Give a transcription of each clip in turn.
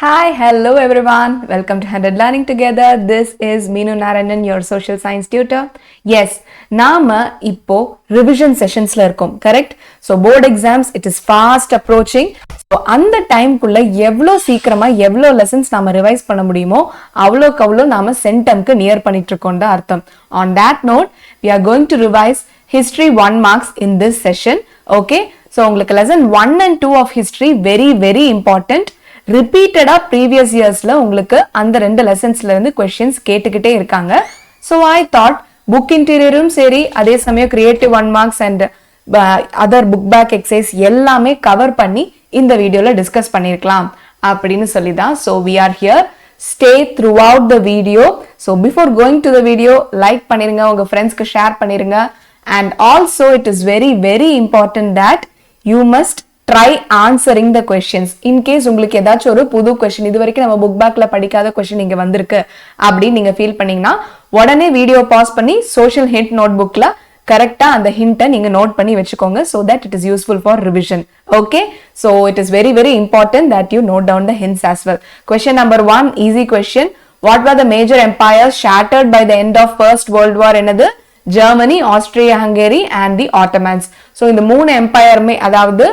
Hi, hello everyone. Welcome to 100 Learning Together. This is Meenu Narayanan, your social science tutor. Yes, நாம இப்போ revision sessionsல இருக்கோம், correct? So board exams, it is fast approaching. So அந்த டைம்க்குள்ள எவ்வளோ சீக்கிரமா எவ்வளோ lessons நாம revise பண்ண முடியுமோ அவ்வளோக்கு அவ்வளோ நாம சென்டம்க்கு நியர் பண்ணிட்டு இருக்கோம் தான் அர்த்தம். On that note, we are going to revise history 1 marks in this session. Okay? So உங்களுக்கு lesson 1 and 2 of history very important. ரிப்பீட்டடா ப்ரீவியஸ் இயர்ஸ்ல உங்களுக்கு அந்த ரெண்டு லெசன்ஸ்ல இருந்து கொஸ்டின்ஸ் கேட்டுக்கிட்டே இருக்காங்க. ஸோ ஐ தாட் புக் இன்டீரியரும் சரி, அதே சமயம் creative 1 marks and other book back exercise எல்லாமே கவர் பண்ணி இந்த வீடியோல டிஸ்கஸ் பண்ணிருக்கலாம் அப்படின்னு சொல்லி தான். So we are here. Stay throughout the video. So before going to the video like பண்ணிருங்க, உங்க ஃப்ரெண்ட்ஸ்க்கு ஷேர் பண்ணிருங்க. And also it is very important that you must try answering the questions. In case உங்களுக்கு ஏதாச்சும் ஒரு புது question, இது வரைக்கும் நம்ம புக் பேக்ல படிக்காத question இங்க வந்திருக்கு அப்படி நீங்க ஃபீல் பண்ணீங்கன்னா உடனே வீடியோ பாஸ் பண்ணி சோஷியல் ஹிண்ட் நோட் புக்ல கரெக்டா அந்த ஹிண்ட்டை நீங்க நோட் பண்ணி வச்சுக்கோங்க. so that it is useful for revision. Okay, so it is very important that you note down the hints as well. Question number 1, easy question. What were the major empires shattered by the end of First World War? என்னது? Germany, Austria Hungary and the Ottomans. so இந்த மூணு எம்பையருமே, அதாவது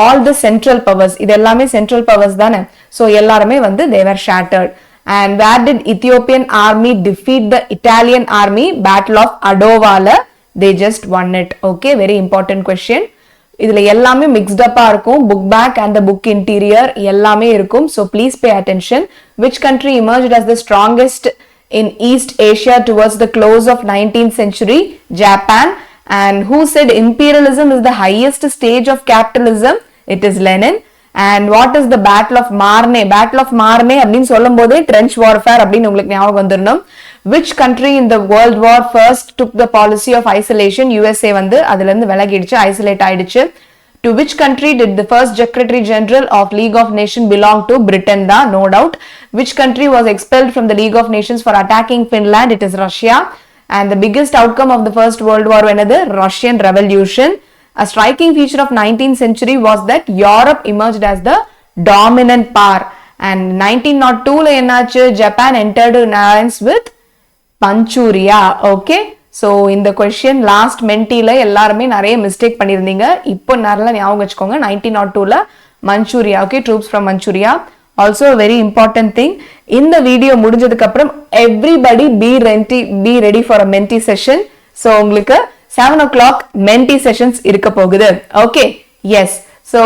all the central powers, இது எல்லாமே central powers தானே. so எல்லாருமே வந்து they were shattered. and where did Ethiopian army defeat the Italian army? Battle of Adowala. they just won it. okay, very important question. இதுல எல்லாமே mixed up இருக்கும். book back and the book interior எல்லாமே இருக்கும். so please pay attention. which country emerged as the strongest in East Asia towards the close of 19th century? Japan. and who said imperialism is the highest stage of capitalism? it is Lenin. and what is the battle of Marne? battle of Marne அப்படினு சொல்லும்போது trench warfare அப்படினு உங்களுக்கு ஞாபகம் வந்துறணும். which country in the world war first took the policy of isolation? USA வந்து அதில இருந்து விலகிடுச்சு, isolate ஆயிடுச்சு. to which country did the first secretary general of League of Nations belong to? Britain da, no doubt. which country was expelled from the League of Nations for attacking Finland? it is Russia. and the biggest outcome of the First World War was the Russian Revolution. A striking feature of 19th century was that Europe emerged as the dominant power. and 1902 la ennachu? Japan entered an alliance with Manchuria. okay, so in the question last mentee la ellarume nariya mistake pannirundinga. இப்போ நல்லா ஞாபகம் வச்சுக்கோங்க. 1902 la Manchuria. okay, troops from Manchuria. also a very important thing, இந்த video முடிஞ்சதுக்கு அப்புறம் everybody be ready for a mentee session. so உங்களுக்கு 7 o'clock mentee sessions இருக்க போகுது. okay, yes. so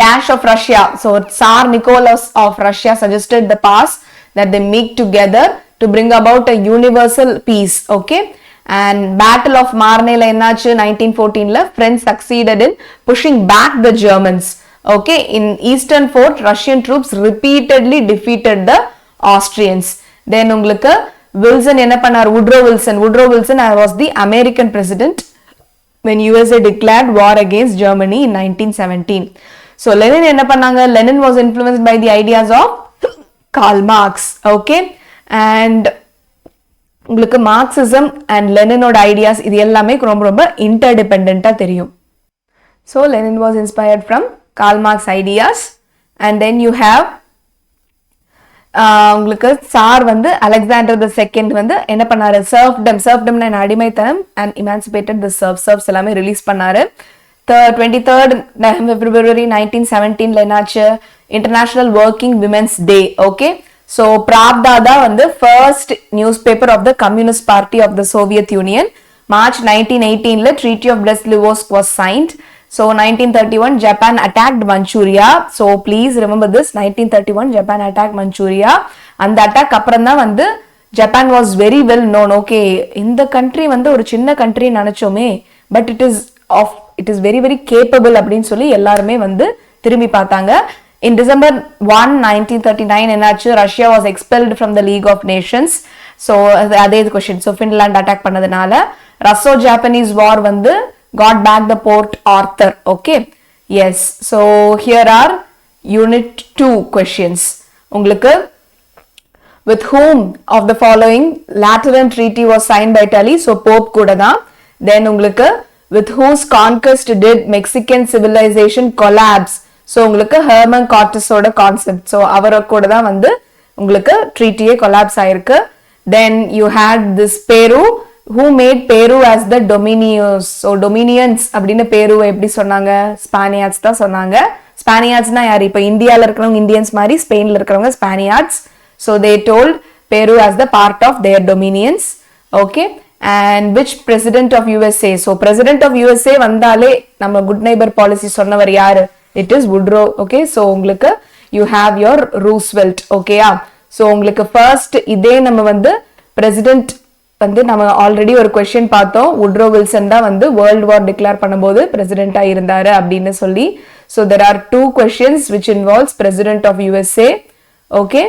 dash of Russia. so Tsar Nicholas of Russia suggested the pass that they meet together to bring about a universal peace. okay, and battle of Marne la என்னாச்சு? 1914 la French succeeded in pushing back the Germans. okay, in eastern fort Russian troops repeatedly defeated the Austrians. then உங்களுக்கு Wilson என்ன பண்ணார்? Woodrow Wilson was the American president when USA declared war against Germany in 1917. so Lenin என்ன பண்ணாங்க? Lenin was influenced by the ideas of Karl Marx. okay, and உங்களுக்கு Marxism and Leninோட ideas இது எல்லாமே ரொம்ப interdependent-ஆ தெரியும். so Lenin was inspired from Karl Marx ideas. and then you have உங்களுக்கு sir வந்து Alexander the second வந்து என்ன பண்ணாரு? serfdom அடிமைத்தனம் and emancipated the serfs எல்லாமே ரிலீஸ் பண்ணாரு. 23rd February 1917 ல என்னாச்சு? International Working Women's Day. okay, so Pravda தான் வந்து first newspaper of the Communist Party of the Soviet Union. March 1918 ல Treaty of Brest-Litovsk was signed. so 1931 Japan attacked Manchuria. so please remember this, 1931 Japan attacked Manchuria. அந்த attack அப்புறம் தான் வந்து Japan was very well known. okay, இந்த country வந்து ஒரு சின்ன country நினைச்சோமே, but it is very capable அப்படின்னு சொல்லி எல்லாருமே வந்து திரும்பி பார்த்தாங்க. in December 1 1939 என்னாச்சு? Russia was expelled from the League of Nations. so அதே question. so Finland attack பண்ணதுனால Russo-Japanese war வந்து got back the Port Arthur. okay, yes. so here are unit 2 questions. உங்களுக்கு with whom of the following Lateran Treaty was signed by Italy? so Pope கூட தான். then உங்களுக்கு with whose conquest did Mexican civilization collapse? So உங்களுக்கு Herman கார்டஸோட concept, so அவரை கூட தான் வந்து உங்களுக்கு ட்ரீட்டியே கொலாப்ஸ் ஆயிருக்கு. தென் யூ ஹேட் திஸ் பேரு, who made Peru as the dominions. So dominions அப்படின்னு பேருவை எப்படி சொன்னாங்க? ஸ்பானியார்ட்ஸ் தான் சொன்னாங்க. ஸ்பானியார்ட்ஸ்னா யார்? இப்போ இந்தியாவில் இருக்கிறவங்க இந்தியன்ஸ் மாதிரி ஸ்பெயினில் இருக்கிறவங்க ஸ்பானியார்ட்ஸ். So they told Peru as the part of their dominions. Okay. And which president of USA? So president of USA வந்தாலே நம்ம good neighbor policy சொன்னவர் யாரு? It is Woodrow. Okay. So உங்களுக்கு you have your Roosevelt. Okay. So உங்களுக்கு first இதே நம்ம வந்து president வந்து நம்ம ஆல்ரெடி ஒரு क्वेश्चन பார்த்தோம். வுட்ரோ வில்சன் தான் வந்து வேர்ல்ட் வார் டிக்ளேர் பண்ணும்போது பிரசிடென்ட்டா இருந்தாரு அப்படின்னு சொல்லி. So there are two questions which involves president of USA. Okay.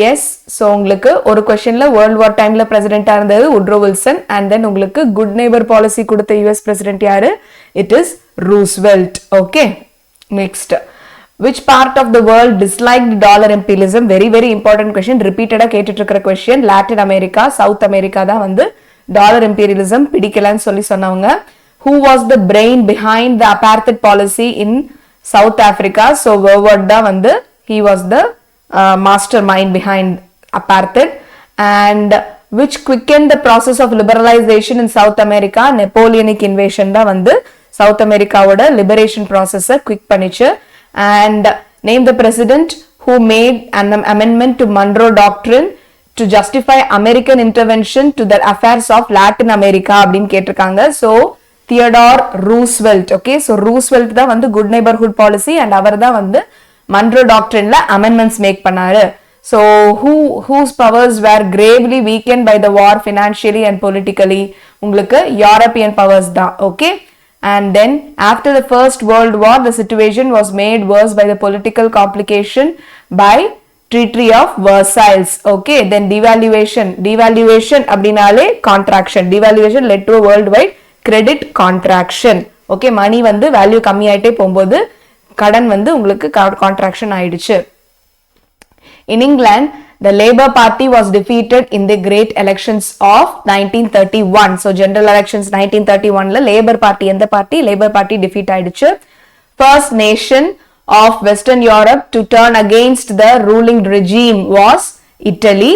Yes. So உங்களுக்கு ஒரு क्वेश्चनல வேர்ல்ட் வார் டைம்ல பிரசிடென்ட்டா இருந்தது வுட்ரோ வில்சன், and then உங்களுக்கு குட் நெய்பர் பாலிசி கொடுத்த US பிரசிடென்ட் யாரு? It is Roosevelt. Okay. Next. Which part of the world disliked dollar imperialism? Very very important question. Repeated கேட்டுட்டு இருக்கிற question. Latin America, South America தான் வந்து dollar imperialism பிடிக்கலன்னு சொல்லி சொன்னவங்க. Who was the brain behind the apartheid policy in South Africa? So Verwoerd தான் வந்து he was the mastermind behind apartheid. And which quickened the process of liberalization in South America? Napoleonic invasion தான் வந்து South Americaவோட liberation process quick பண்ணிச்சு. And name the president who made an amendment to Monroe Doctrine to justify American intervention to the affairs of Latin America அப்படின்னு கேட்டிருக்காங்க. So Theodore Roosevelt. Okay. So Roosevelt தான் வந்து good neighborhood policy and அவர் தான் வந்து Monroe Doctrineல amendments make பண்ணாரு. So whose powers were gravely weakened by the war financially and politically? உங்களுக்கு European powers தான். Okay. And then after the First World War, the situation was made worse by the political complication by Treaty of Versailles. Okay. Then devaluation அப்படினாலே contraction. Devaluation led to a worldwide credit contraction. Okay. money வந்து value கம்மி ஆயிட்டே போகும்போது கடன் வந்து உங்களுக்கு contraction ஆயிடுச்சு. In England, the Labour Party was defeated in the great elections of 1931. So general elections 1931 la Labour Party and the party Labour Party defeat ஆயிடுச்சு. First nation of Western Europe to turn against the ruling regime was Italy,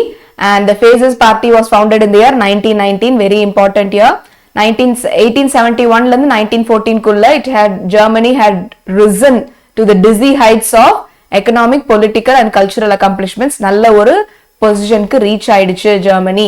and the Fascist Party was founded in the year 1919. Very important year. 1871 la 1914 kulla Germany had risen to the dizzy heights of economic, political and cultural accomplishments. நல்ல ஒரு பொசிஷனுக்கு reach ஆயிடுச்சு Germany.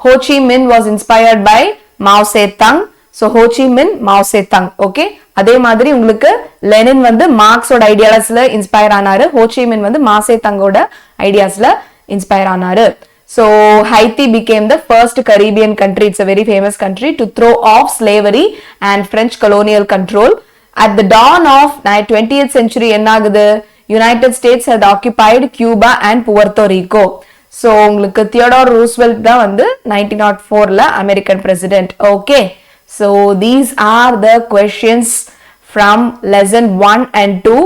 Ho Chi Minh was inspired by Mao Zedong. So Ho Chi Minh, Mao Zedong. Okay. அதே மாதிரி உங்களுக்கு Lenin வந்து மார்க்ஸோட ஐடியாஸ்ல inspire ஆனாரு. Ho Chi Minh வந்து Mao Zedongோட ஐடியாஸ்ல இன்ஸ்பயர் ஆனாரு. So Haiti became the first Caribbean country. It's a very famous country to throw off slavery and French colonial control. At the dawn of 20th century என்னாகுது? United States had occupied Cuba and Puerto Rico. So உங்களுக்கு Theodore Roosevelt தான் வந்து 1904ல American president. Okay. So these are the questions from lesson 1 and 2.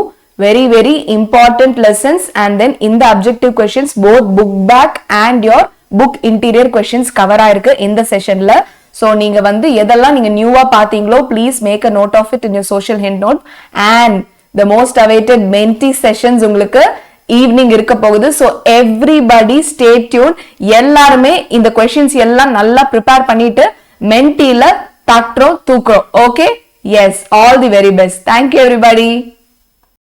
Very very important lessons, and then in the objective questions both book back and your book interior questions cover ஆயிருக்கு இந்த செஷன்ல. So நீங்க வந்து எதெல்லாம் நீங்க நியூவா பாத்தீங்களோ please make a note of it in your social hand note. And the most awaited mentee sessions உங்களுக்கு evening இருக்க போகுது. So everybody stay tuned. எல்லாருமே இந்த questions எல்லாம் நல்லா prepare பண்ணிட்டு மென்டில தட்டுறோம் தூக்குறோம். Okay. Yes. All the very best. Thank you everybody.